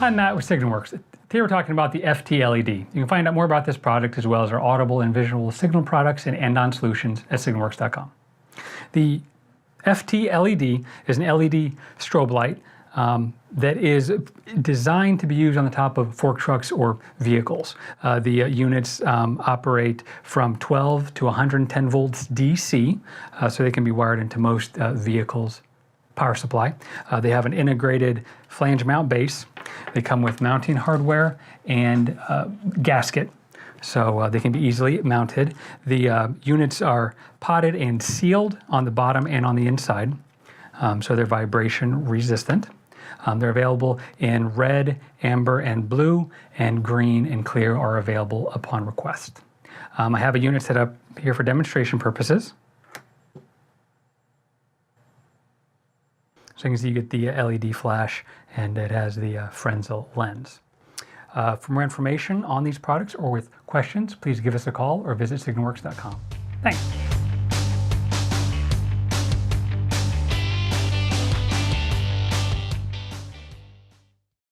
I'm Matt with SignalWorks. Today we're talking about the ftled. You can find out more about this product as well as our audible and visual signal products and end-on solutions at signalworks.com. The ftled is an LED strobe light that is designed to be used on the top of fork trucks or vehicles. The units operate from 12 to 110 volts DC, so they can be wired into most vehicles' power supply. They have an integrated flange mount base. They come with mounting hardware and gasket, so they can be easily mounted. The units are potted and sealed on the bottom and on the inside, so they're vibration resistant. They're available in red, amber, and blue, and green and clear are available upon request. I have a unit set up here for demonstration purposes. So you can see you get the LED flash, and it has the Fresnel lens. For more information on these products or with questions, please give us a call or visit signalworks.com. Thanks.